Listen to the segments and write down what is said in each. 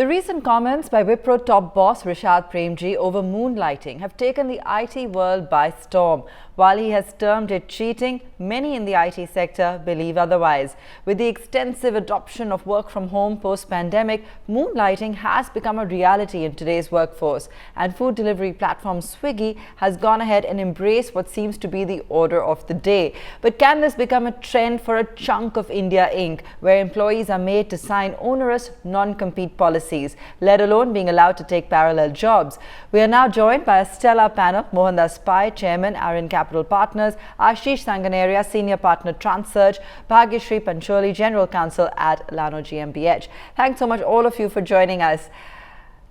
The recent comments by Wipro top boss Rishad Premji over moonlighting have taken the IT world by storm. While he has termed it cheating, many in the IT sector believe otherwise. With the extensive adoption of work from home post-pandemic, moonlighting has become a reality in today's workforce. And food delivery platform Swiggy has gone ahead and embraced what seems to be the order of the day. But can this become a trend for a chunk of India Inc., where employees are made to sign onerous non-compete policies, let alone being allowed to take parallel jobs? We are now joined by a stellar panel: MOHANDAS Chairman, AARIN Capital Partners; ASHISH Sanganeria, Senior Partner, TRANSEARCH; BHAGYASHRee Pancholi, General Counsel at LANO GmbH. Thanks so much, all of you, for joining us.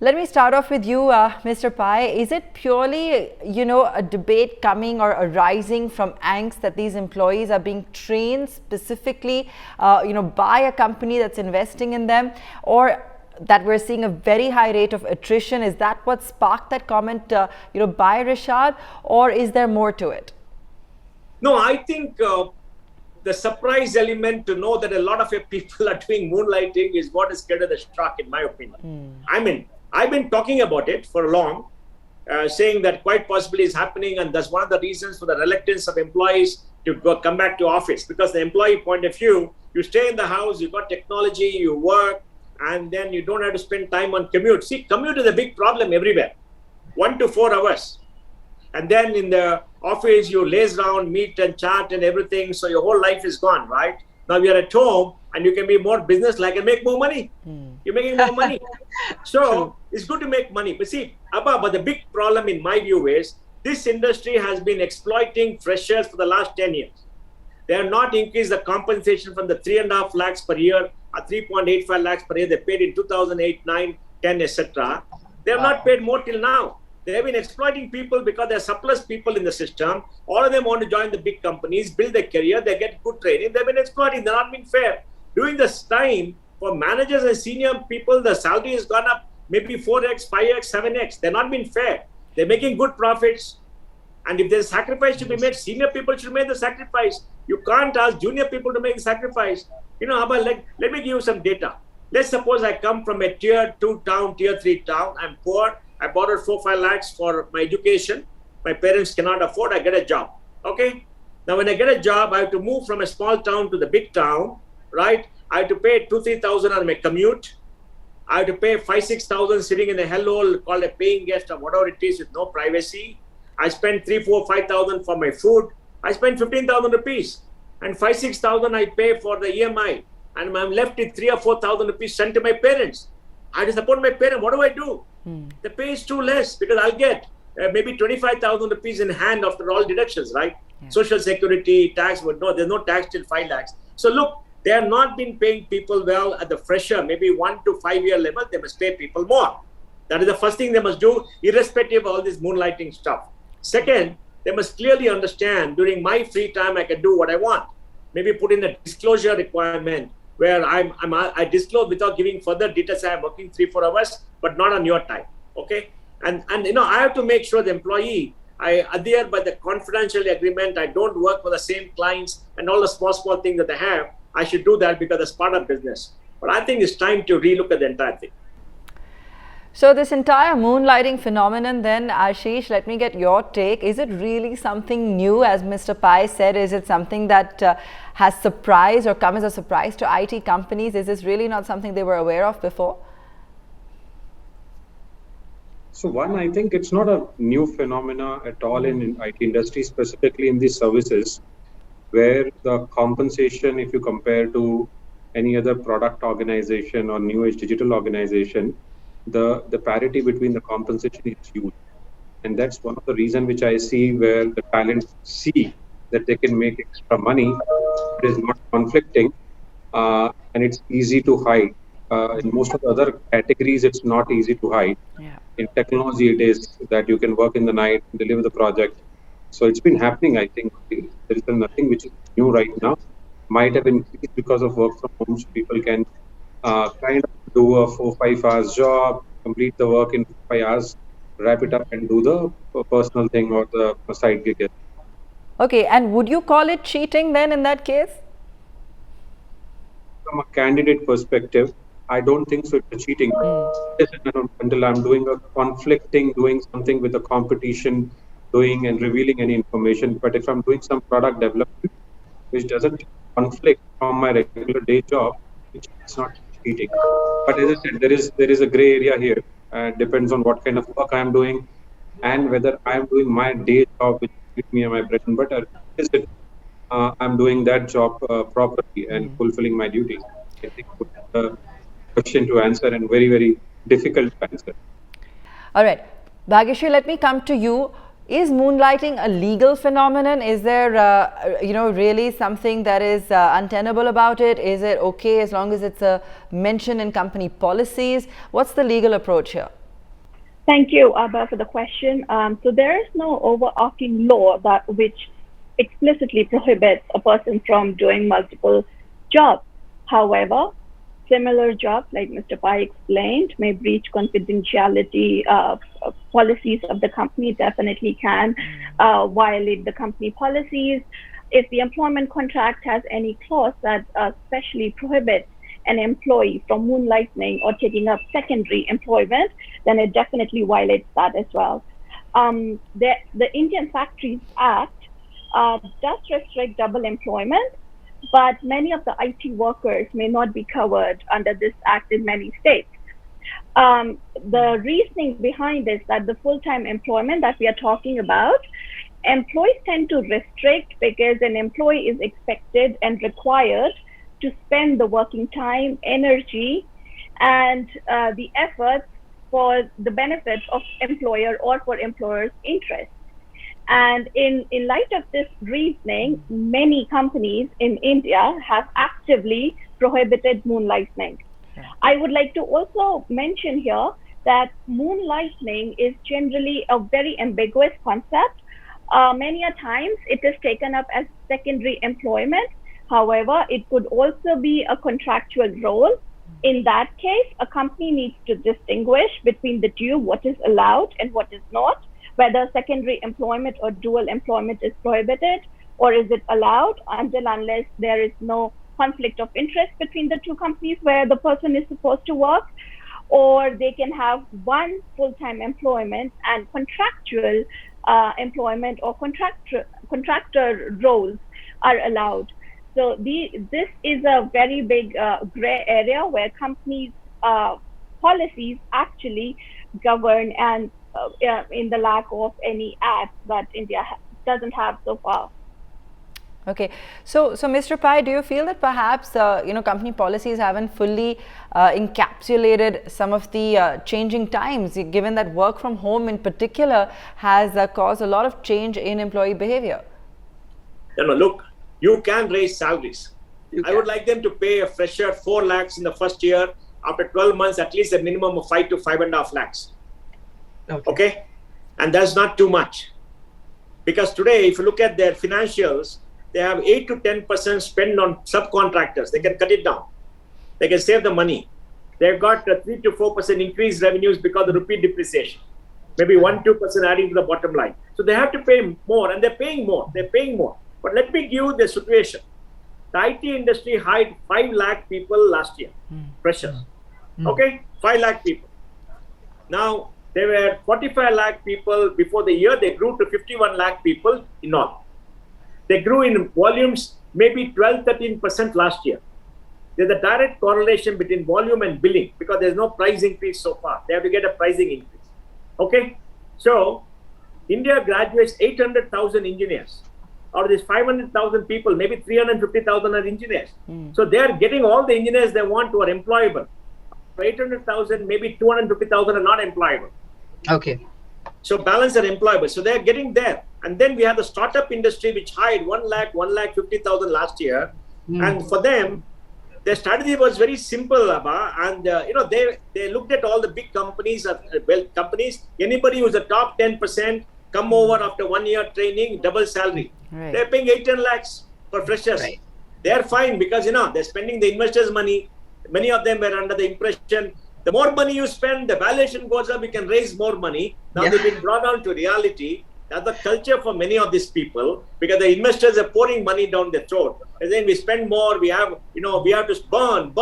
Let me start off with you, Mr. Pai. Is it purely, a debate coming or arising from angst that these employees are being trained specifically, by a company that's investing in them, or that we're seeing a very high rate of attrition? Is that what sparked that comment, by Rishad, or is there more to it? No, I think the surprise element to know that a lot of your people are doing moonlighting is what is scared of the shark, in my opinion. I mean, I've been talking about it for long, saying that quite possibly is happening, and that's one of the reasons for the reluctance of employees to come back to office. Because the employee point of view, you stay in the house, you've got technology, you work, and then you don't have to spend time on commute. See, commute is a big problem everywhere, 1 to 4 hours. And then in the office, you laze around, meet and chat and everything, so your whole life is gone, right? Now you're at home and you can be more business-like and make more money. You're making more money. So it's good to make money. But see, but the big problem in my view is this industry has been exploiting freshers for the last 10 years. They have not increased the compensation from the 3.5 lakhs per year or 3.85 lakhs per year they paid in 2008, 9, 10, etc. They have not paid more till now. They have been exploiting people because there are surplus people in the system. All of them want to join the big companies, build their career, they get good training. They've been exploiting, they're not being fair. During this time, for managers and senior people, the salary has gone up maybe 4x, 5x, 7x. They're not being fair. They're making good profits. And if there's sacrifice to be made, senior people should make the sacrifice. You can't ask junior people to make the sacrifice. Let me give you some data. Let's suppose I come from a tier 2 town, tier 3 town. I'm poor. I borrowed 4-5 lakhs for my education. My parents cannot afford. I get a job. Okay. Now, when I get a job, I have to move from a small town to the big town, right? I have to pay 2,000-3,000 on my commute. I have to pay 5,000-6,000 sitting in a hellhole called a paying guest or whatever it is with no privacy. I spend 3,000-5,000 for my food. I spend 15,000 rupees, and 5,000-6,000 I pay for the EMI, and I'm left with 3,000 or 4,000 rupees sent to my parents. I have to support my parents. What do I do? The pay is too less because I'll get maybe 25,000 rupees in hand after all deductions, right? Yeah. Social security, tax, but no, there's no tax till 5 lakhs. So look, they have not been paying people well at the fresher, maybe 1 to 5 year level. They must pay people more. That is the first thing they must do, irrespective of all this moonlighting stuff. Second, they must clearly understand during my free time, I can do what I want. Maybe put in a disclosure requirement where I disclose without giving further details. I'm working 3-4 hours, but not on your time. Okay. And I have to make sure the employee, I adhere by the confidential agreement. I don't work for the same clients and all the small things that I have. I should do that because it's part of business. But I think it's time to relook at the entire thing. So this entire moonlighting phenomenon then, Ashish, let me get your take. Is it really something new, as Mr. Pai said? Is it something that has surprised or come as a surprise to IT companies? Is this really not something they were aware of before? So one, I think it's not a new phenomena at all in IT industry, specifically in these services, where the compensation, if you compare to any other product organization or new age digital organization, the parity between the compensation is huge. And that's one of the reasons which I see where the talent see that they can make extra money. It is not conflicting and it's easy to hide. In most of the other categories, it's not easy to hide. Yeah. In technology, it is that you can work in the night, deliver the project. So it's been happening, I think. There is nothing which is new right now. Might have increased because of work from home. So people can kind of do a 4-5 hours job, complete the work in 5 hours, wrap it up and do the personal thing or the side gig. Okay, and would you call it cheating then in that case? From a candidate perspective, I don't think so. It's cheating. Until I'm doing doing something with a competition, doing and revealing any information. But if I'm doing some product development, which doesn't conflict from my regular day job, it's not cheating. But as I said, there is a gray area here. Depends on what kind of work I'm doing and whether I'm doing my day job, which gives me my bread and butter. Is it I'm doing that job properly and fulfilling my duties? I think it's a question to answer and very, very difficult to answer. All right. Bhagyashree, let me come to you. Is moonlighting a legal phenomenon? Is there, really something that is untenable about it? Is it okay as long as it's a mention in company policies? What's the legal approach here? Thank you, AABHA, for the question. So there is no overarching law which explicitly prohibits a person from doing multiple jobs. However, similar jobs, like Mr. Pai explained, may breach confidentiality policies of the company, definitely can violate the company policies. If the employment contract has any clause that specially prohibits an employee from moonlighting or taking up secondary employment, then it definitely violates that as well. The Indian Factories Act does restrict double employment, but many of the IT workers may not be covered under this act in many states. The reasoning behind this, that the full-time employment that we are talking about, employees tend to restrict because an employee is expected and required to spend the working time, energy, and the efforts for the benefits of employer or for employer's interest. And in light of this reasoning, many companies in India have actively prohibited moonlighting. I would like to also mention here that moonlighting is generally a very ambiguous concept. Many a times it is taken up as secondary employment. However, it could also be a contractual role. In that case, a company needs to distinguish between the two, what is allowed and what is not, whether secondary employment or dual employment is prohibited, or is it allowed unless there is no conflict of interest between the two companies where the person is supposed to work, or they can have one full-time employment and contractual employment or contractor roles are allowed. So this is a very big gray area where companies' policies actually govern, and in the lack of any act that India doesn't have so far. Okay, so Mr. Pai, do you feel that perhaps company policies haven't fully encapsulated some of the changing times, given that work from home in particular has caused a lot of change in employee behavior? Look, you can raise salaries. I would like them to pay a fresher 4 lakhs in the first year. After 12 months, at least a minimum of 5 to 5.5 lakhs. Okay? And that's not too much. Because today, if you look at their financials, they have 8 to 10% spend on subcontractors. They can cut it down. They can save the money. They've got 3 to 4% increased revenues because of rupee depreciation. Maybe 1-2% adding to the bottom line. So they have to pay more, and they're paying more. They're paying more. But let me give you the situation. The IT industry hired 5 lakh people last year, freshers. Okay, 5 lakh people. Now, there were 45 lakh people before the year. They grew to 51 lakh people in all. They grew in volumes maybe 12-13% last year. There's a direct correlation between volume and billing because there's no price increase so far. They have to get a pricing increase. Okay, so India graduates 800,000 engineers. Out of these 500,000 people, maybe 350,000 are engineers. So they are getting all the engineers they want who are employable. For 800,000, maybe 250,000 are not employable. Okay. So balance are employable. So they are getting there. And then we have the startup industry, which hired 1,50,000 last year. And for them, their strategy was very simple, Abha. And they looked at all the big companies, companies. Anybody who's a top 10%, come over after 1 year training, double salary. Right. They're paying 8-10 lakhs for freshers. Right. They're fine because they're spending the investors' money. Many of them were under the impression the more money you spend, the valuation goes up, you can raise more money. Now they've been brought down to reality. That's the culture for many of these people, because the investors are pouring money down their throat. And then we spend more, we have to burn.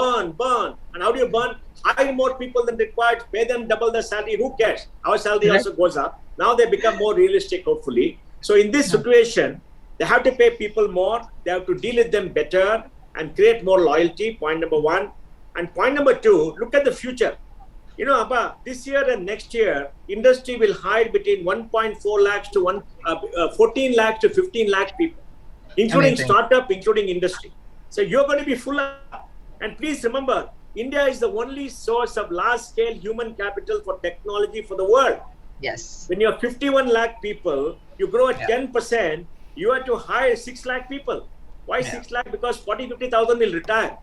And how do you burn? Hire more people than required, pay them double the salary. Who cares? Our salary also goes up. Now they become more realistic, hopefully. So in this situation, they have to pay people more. They have to deal with them better and create more loyalty, point number one. And point number two, look at the future. ABBA, this year and next year, industry will hire between 1.4 lakhs to 14 lakhs to 15 lakh people, including startup, including industry. So you're going to be full up. And please remember, India is the only source of large-scale human capital for technology for the world. Yes. When you have 51 lakh people, you grow at 10%, you have to hire 6 lakh people. Why 6 lakh? Because 50,000 will retire.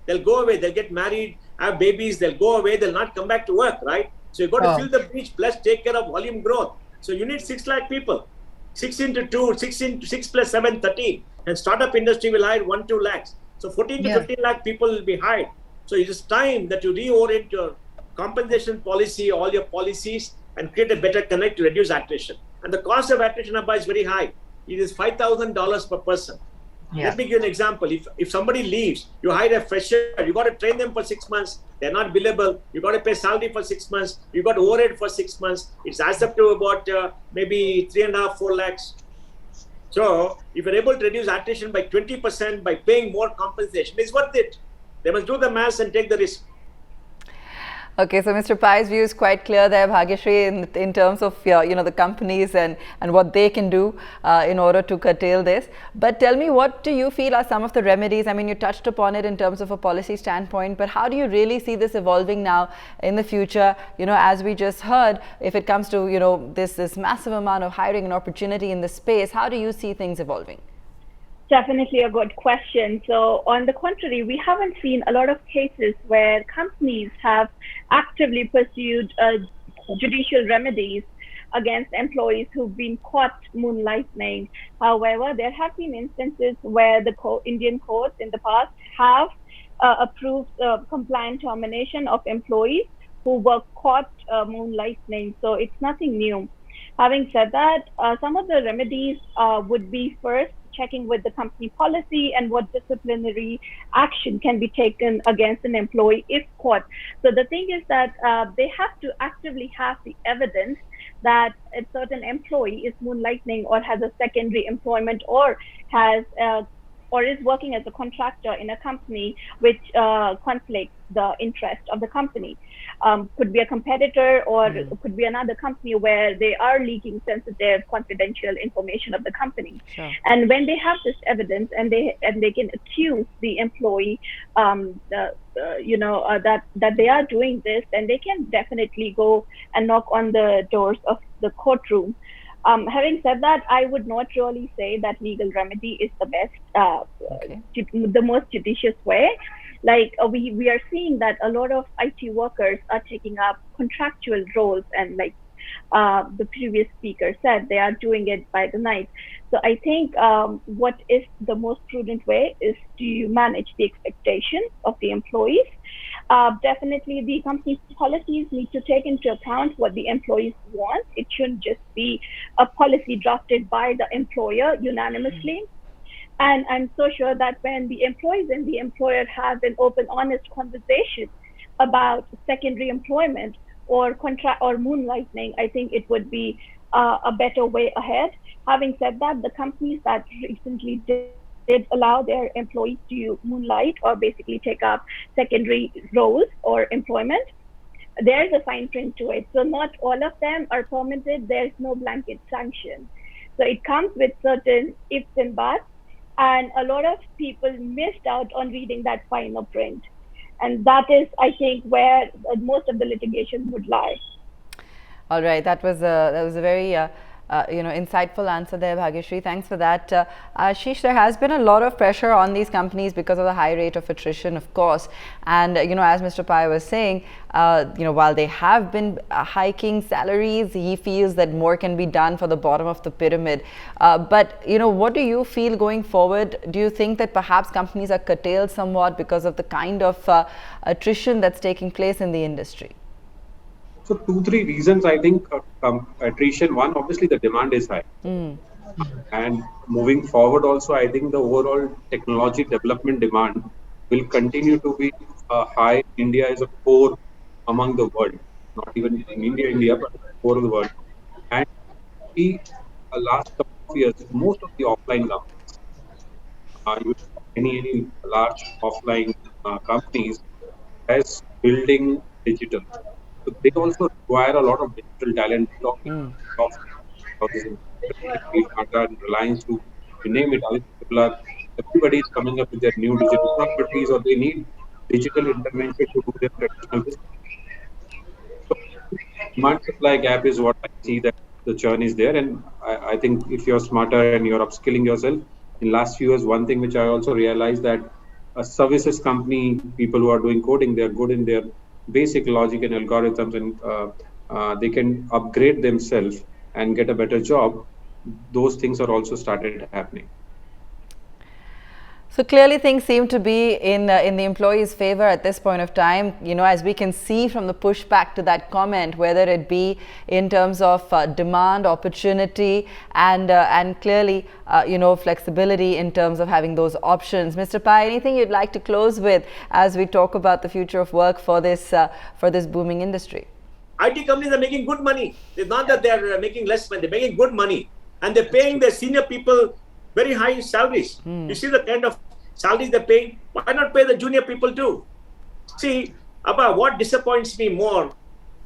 They'll go away, they'll get married, have babies, they'll go away, they'll not come back to work, right? So you've got to fill the breach plus take care of volume growth. So you need 6 lakh people. 6 into 2, 6 plus 7, 13. And startup industry will hire 1-2 lakhs. So 14 to 15 lakh people will be hired. So it is time that you reorient your compensation policy, all your policies, and create a better connect to reduce attrition. And the cost of attrition, ABBA, is very high. It is $5,000 per person. Let me give you an example. If somebody leaves, you hire a fresher, you got to train them for 6 months. They're not billable. You got to pay salary for 6 months. You got overhead for 6 months. It's adds up to about maybe 3.5-4 lakhs. So if you're able to reduce attrition by 20% by paying more compensation, it's worth it. They must do the maths and take the risk. Okay, so Mr. Pai's view is quite clear there, Bhagyashree, in terms of the companies and what they can do in order to curtail this. But tell me, what do you feel are some of the remedies? I mean, you touched upon it in terms of a policy standpoint, but how do you really see this evolving now in the future? As we just heard, if it comes to this massive amount of hiring and opportunity in this space, how do you see things evolving? Definitely a good question. So on the contrary, we haven't seen a lot of cases where companies have actively pursued judicial remedies against employees who've been caught moonlighting. However, there have been instances where the Indian courts in the past have approved compliant termination of employees who were caught moonlighting. So it's nothing new. Having said that, some of the remedies would be first, checking with the company policy and what disciplinary action can be taken against an employee if caught. So the thing is that they have to actively have the evidence that a certain employee is moonlighting or has a secondary employment or has or is working as a contractor in a company which conflicts the interest of the company. Could be a competitor or could be another company where they are leaking sensitive, confidential information of the company. Sure. And when they have this evidence and they can accuse the employee, that they are doing this, then they can definitely go and knock on the doors of the courtroom. Having said that, I would not really say that legal remedy is the best, the most judicious way. Like we are seeing that a lot of IT workers are taking up contractual roles, and like the previous speaker said, they are doing it by the night. So I think what is the most prudent way is to manage the expectations of the employees. Definitely the company's policies need to take into account what the employees want. It shouldn't just be a policy drafted by the employer unanimously. And I'm so sure that when the employees and the employer have an open, honest conversation about secondary employment or contract or moonlighting, I think it would be a better way ahead. Having said that, the companies that recently did allow their employees to moonlight or basically take up secondary roles or employment, there's a fine print to it. So not all of them are permitted. There's no blanket sanction. So it comes with certain ifs and buts. And a lot of people missed out on reading that finer print. And that is, I think, where most of the litigation would lie. All right, that was a very insightful answer there, Bhagyashree. Thanks for that. Ashish, there has been a lot of pressure on these companies because of the high rate of attrition, of course. And as Mr. Pai was saying, while they have been hiking salaries, he feels that more can be done for the bottom of the pyramid. But what do you feel going forward? Do you think that perhaps companies are curtailed somewhat because of the kind of attrition that's taking place in the industry? So 2-3 reasons I think attrition. One, obviously the demand is high. And moving forward also, I think the overall technology development demand will continue to be high. India is a core among the world, not even in India, but core of the world. And the last couple of years, most of the offline companies, even any large offline companies, as building digital. So they also require a lot of digital talent, houses in Tata and Reliance, to name it. People are, everybody is coming up with their new digital properties, or they need digital intervention to do their traditional business. So demand supply gap is what I see, that the churn is there. And I think if you're smarter and you're upskilling yourself, in last few years, one thing which I also realized, that a services company, people who are doing coding, they're good in their basic logic and algorithms, and they can upgrade themselves and get a better job. Those things are also started happening. So clearly things seem to be in the employees' favor at this point of time, as we can see from the pushback to that comment, whether it be in terms of demand, opportunity, and clearly, flexibility in terms of having those options. Mr. Pai, anything you'd like to close with as we talk about the future of work for this booming industry? IT companies are making good money. It's not that they're making less money, they're making good money. And they're paying their senior people very high salaries. You see the kind of salaries they're paying. Why not pay the junior people too? See, Abha, what disappoints me more,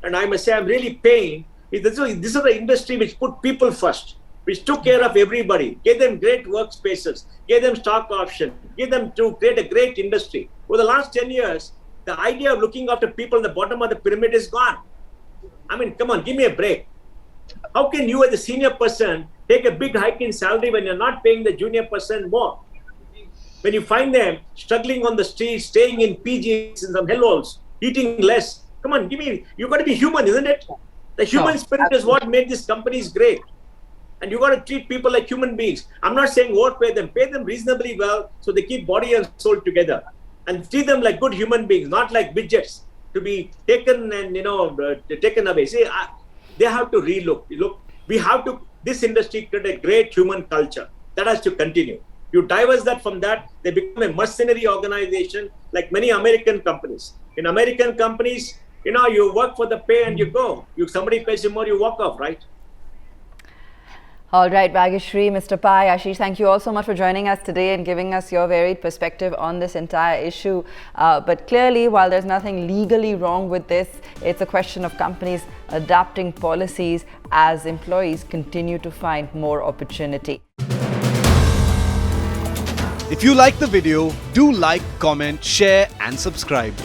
and I must say I'm really paying, is this is the industry which put people first, which took care of everybody, gave them great workspaces, gave them stock option, gave them to create a great industry. Over the last 10 years, the idea of looking after people in the bottom of the pyramid is gone. I mean, come on, give me a break. How can you as a senior person take a big hike in salary when you're not paying the junior person more? When you find them struggling on the streets, staying in PGs, in some hellholes, eating less. Come on, you've got to be human, isn't it? The human spirit is what made these companies great. And you got to treat people like human beings. I'm not saying overpay them, pay them reasonably well so they keep body and soul together. And treat them like good human beings, not like widgets to be taken and, taken away. See, they have to relook. This industry create a great human culture. That has to continue. You diverse that from that, they become a mercenary organization like many American companies. In American companies, you work for the pay and you go. Somebody pays you more, you walk off, right? All right, Bhagyashree, Mr. Pai, Ashish, thank you all so much for joining us today and giving us your varied perspective on this entire issue. But clearly, while there's nothing legally wrong with this, it's a question of companies adapting policies as employees continue to find more opportunity. If you like the video, do like, comment, share and subscribe.